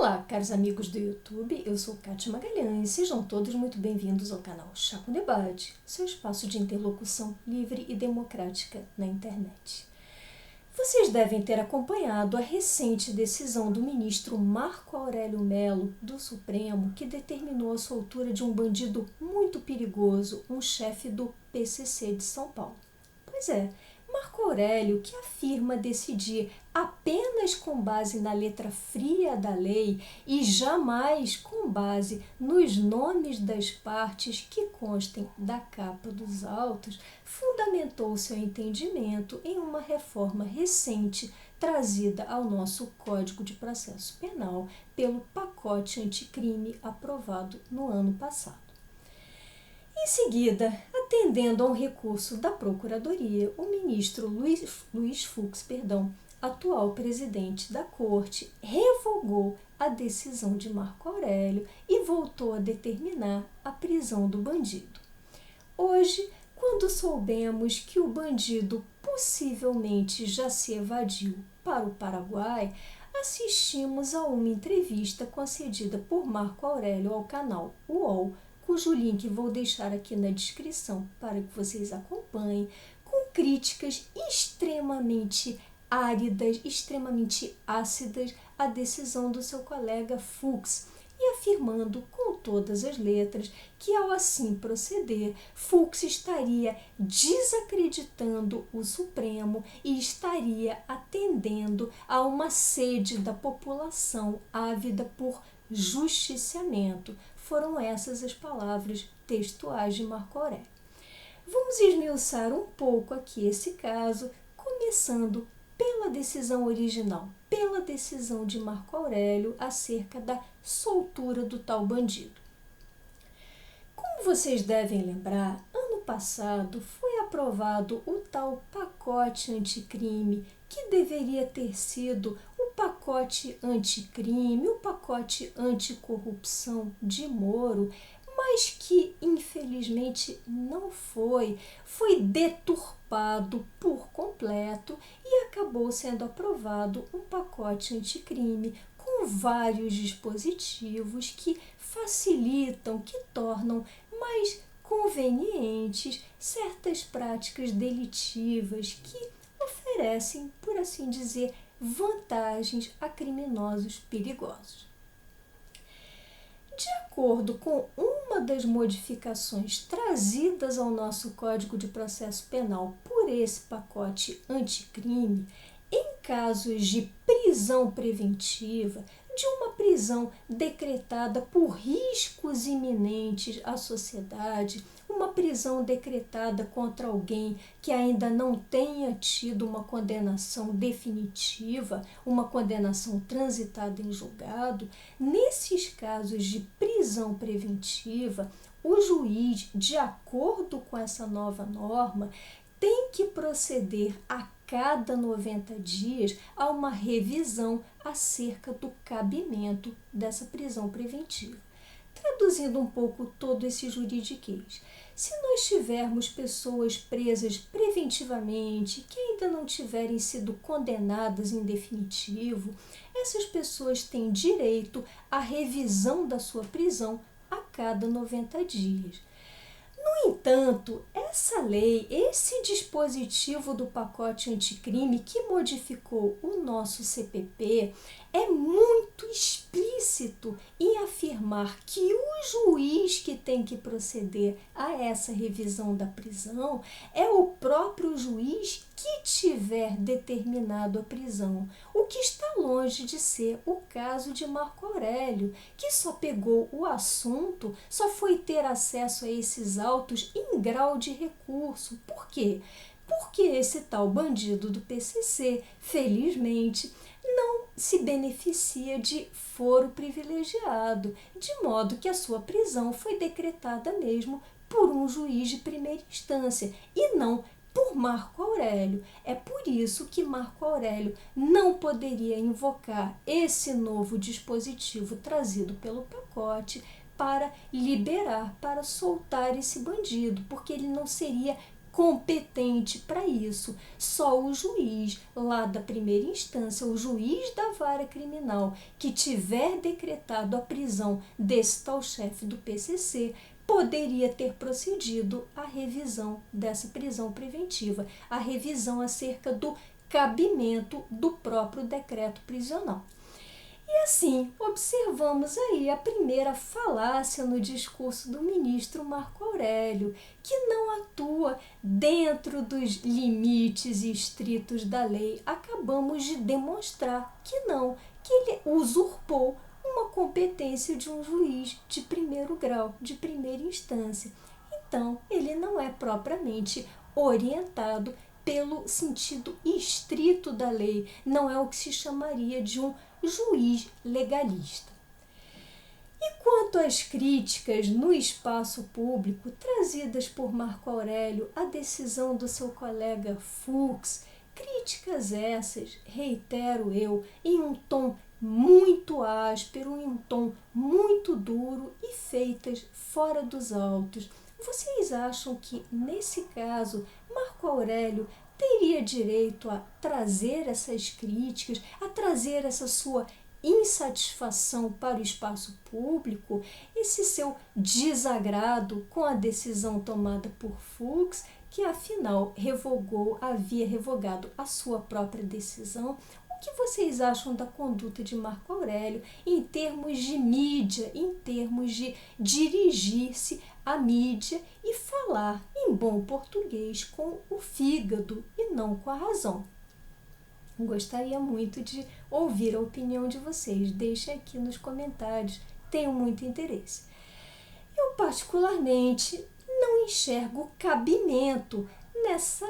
Olá, caros amigos do YouTube, eu sou Kátia Magalhães, sejam todos muito bem-vindos ao canal Chá com Debate, seu espaço de interlocução livre e democrática na internet. Vocês devem ter acompanhado a recente decisão do ministro Marco Aurélio Mello, do Supremo, que determinou a soltura de um bandido muito perigoso, um chefe do PCC de São Paulo. Pois é, Marco Aurélio, que afirma decidir apenas com base na letra fria da lei e jamais com base nos nomes das partes que constem da capa dos autos, fundamentou seu entendimento em uma reforma recente trazida ao nosso Código de Processo Penal pelo pacote anticrime aprovado no ano passado. Em seguida, atendendo a um recurso da Procuradoria, o ministro Luiz Fux, atual presidente da Corte, revogou a decisão de Marco Aurélio e voltou a determinar a prisão do bandido. Hoje, quando soubemos que o bandido possivelmente já se evadiu para o Paraguai, assistimos a uma entrevista concedida por Marco Aurélio ao canal UOL, cujo link vou deixar aqui na descrição para que vocês acompanhem, com críticas extremamente áridas, extremamente ácidas à decisão do seu colega Fux, e afirmando com todas as letras que, ao assim proceder, Fux estaria desacreditando o Supremo e estaria atendendo a uma sede da população ávida por justiciamento. Foram essas as palavras textuais de Marco Aurélio. Vamos esmiuçar um pouco aqui esse caso, começando pela decisão original, pela decisão de Marco Aurélio acerca da soltura do tal bandido. Como vocês devem lembrar, ano passado foi aprovado o tal pacote anticrime, que deveria ter sido o pacote anticrime, o pacote anticorrupção de Moro, mas que infelizmente não foi deturpado por completo e acabou sendo aprovado um pacote anticrime com vários dispositivos que facilitam, que tornam mais convenientes certas práticas delitivas que oferecem, por assim dizer, vantagens a criminosos perigosos. De acordo com uma das modificações trazidas ao nosso Código de Processo Penal por esse pacote anticrime, em casos de prisão preventiva, de uma prisão decretada por riscos iminentes à sociedade, uma prisão decretada contra alguém que ainda não tenha tido uma condenação definitiva, uma condenação transitada em julgado, nesses casos de prisão preventiva, o juiz, de acordo com essa nova norma, tem que proceder a cada 90 dias a uma revisão acerca do cabimento dessa prisão preventiva. Traduzindo um pouco todo esse juridiquês, se nós tivermos pessoas presas preventivamente, que ainda não tiverem sido condenadas em definitivo, essas pessoas têm direito à revisão da sua prisão a cada 90 dias. No entanto, essa lei, esse dispositivo do pacote anticrime que modificou o nosso CPP é muito explícito em afirmar que o juiz que tem que proceder a essa revisão da prisão é o próprio juiz que tiver determinado a prisão, o que está longe de ser o caso de Marco Aurélio, que só pegou o assunto, só foi ter acesso a esses autos em grau de recurso. Por quê? Porque esse tal bandido do PCC, felizmente, não se beneficia de foro privilegiado, de modo que a sua prisão foi decretada mesmo por um juiz de primeira instância e não por Marco Aurélio. É por isso que Marco Aurélio não poderia invocar esse novo dispositivo trazido pelo pacote para liberar, para soltar esse bandido, porque ele não seria competente para isso. Só o juiz lá da primeira instância, o juiz da vara criminal que tiver decretado a prisão desse tal chefe do PCC, poderia ter procedido à revisão dessa prisão preventiva, a revisão acerca do cabimento do próprio decreto prisional. E assim, observamos aí a primeira falácia no discurso do ministro Marco Aurélio, que não atua dentro dos limites estritos da lei. Acabamos de demonstrar que não, que ele usurpou uma competência de um juiz de primeiro grau, de primeira instância. Então, ele não é propriamente orientado pelo sentido estrito da lei, não é o que se chamaria de um juiz legalista. E quanto às críticas no espaço público trazidas por Marco Aurélio à decisão do seu colega Fux, críticas essas, reitero eu, em um tom muito áspero, em um tom muito duro e feitas fora dos autos. Vocês acham que, nesse caso, Marco Aurélio teria direito a trazer essas críticas, a trazer essa sua insatisfação para o espaço público, esse seu desagrado com a decisão tomada por Fux, que afinal havia revogado a sua própria decisão? O que vocês acham da conduta de Marco Aurélio em termos de mídia, em termos de dirigir-se à mídia e falar em bom português com o fígado e não com a razão? Gostaria muito de ouvir a opinião de vocês. Deixem aqui nos comentários, tenho muito interesse. Eu particularmente não enxergo cabimento nessa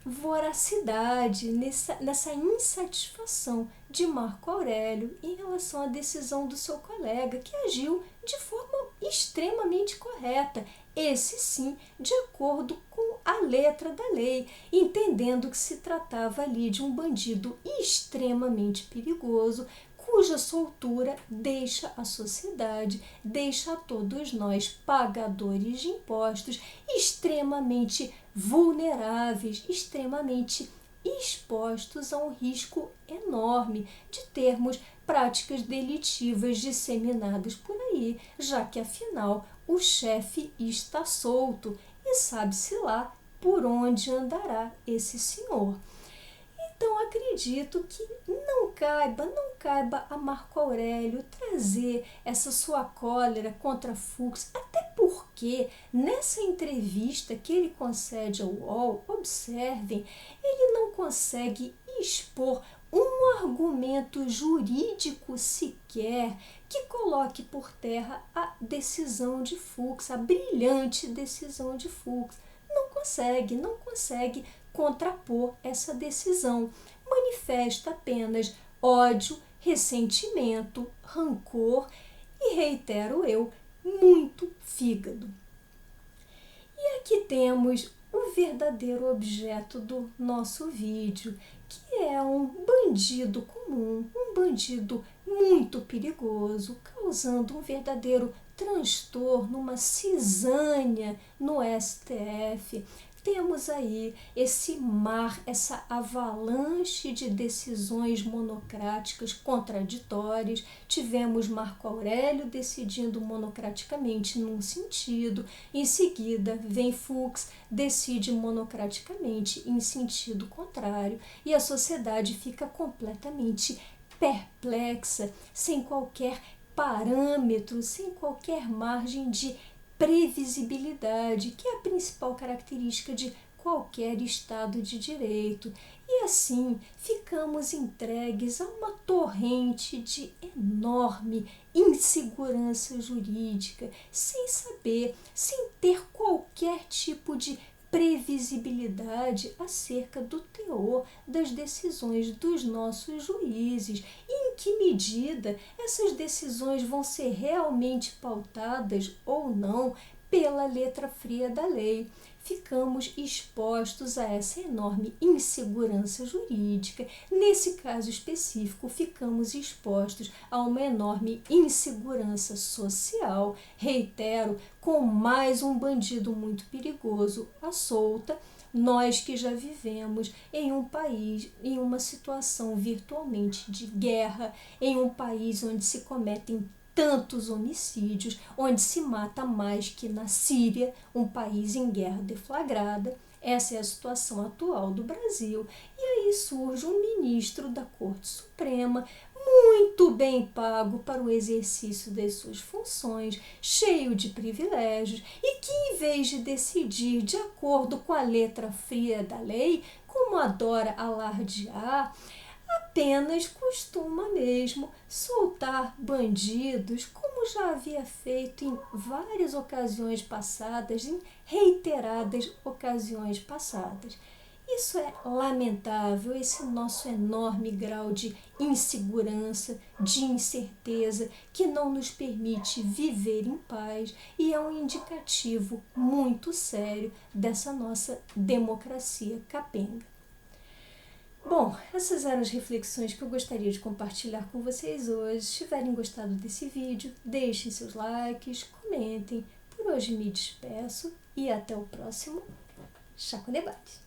voracidade, nessa insatisfação de Marco Aurélio em relação à decisão do seu colega, que agiu de forma extremamente correta, esse sim, de acordo com a letra da lei, entendendo que se tratava ali de um bandido extremamente perigoso, cuja soltura deixa a sociedade, deixa a todos nós, pagadores de impostos, extremamente vulneráveis, extremamente expostos a um risco enorme de termos práticas delitivas disseminadas por aí, já que afinal o chefe está solto e sabe-se lá por onde andará esse senhor. Então acredito que não caiba a Marco Aurélio trazer essa sua cólera contra Fux, até porque nessa entrevista que ele concede ao UOL, observem, ele não consegue expor um argumento jurídico sequer que coloque por terra a decisão de Fux, a brilhante decisão de Fux. Não consegue contrapor essa decisão. Manifesta apenas ódio, ressentimento, rancor e, reitero eu, muito fígado. E aqui temos o verdadeiro objeto do nosso vídeo, que é um bandido comum, um bandido muito perigoso, causando um verdadeiro transtorno, uma cisânia no STF. Temos aí esse mar, essa avalanche de decisões monocráticas contraditórias. Tivemos Marco Aurélio decidindo monocraticamente num sentido, em seguida vem Fux, decide monocraticamente em sentido contrário, e a sociedade fica completamente perplexa, sem qualquer parâmetro, sem qualquer margem de previsibilidade, que é a principal característica de qualquer Estado de Direito. E assim ficamos entregues a uma torrente de enorme insegurança jurídica, sem saber, sem ter qualquer tipo de previsibilidade acerca do teor das decisões dos nossos juízes e em que medida essas decisões vão ser realmente pautadas ou não pela letra fria da lei. Ficamos expostos a essa enorme insegurança jurídica. Nesse caso específico, ficamos expostos a uma enorme insegurança social, reitero, com mais um bandido muito perigoso à solta, Nós que já vivemos em um país, em uma situação virtualmente de guerra, em um país onde se cometem tantos homicídios, onde se mata mais que na Síria, um país em guerra deflagrada. Essa é a situação atual do Brasil. E aí surge um ministro da Corte Suprema, muito bem pago para o exercício das suas funções, cheio de privilégios, e que, em vez de decidir de acordo com a letra fria da lei, como adora alardear, apenas costuma mesmo soltar bandidos, como já havia feito em várias ocasiões passadas, em reiteradas ocasiões passadas. Isso é lamentável, esse nosso enorme grau de insegurança, de incerteza, que não nos permite viver em paz e é um indicativo muito sério dessa nossa democracia capenga. Bom, essas eram as reflexões que eu gostaria de compartilhar com vocês hoje. Se tiverem gostado desse vídeo, deixem seus likes, comentem. Por hoje me despeço e até o próximo Chá com Debate.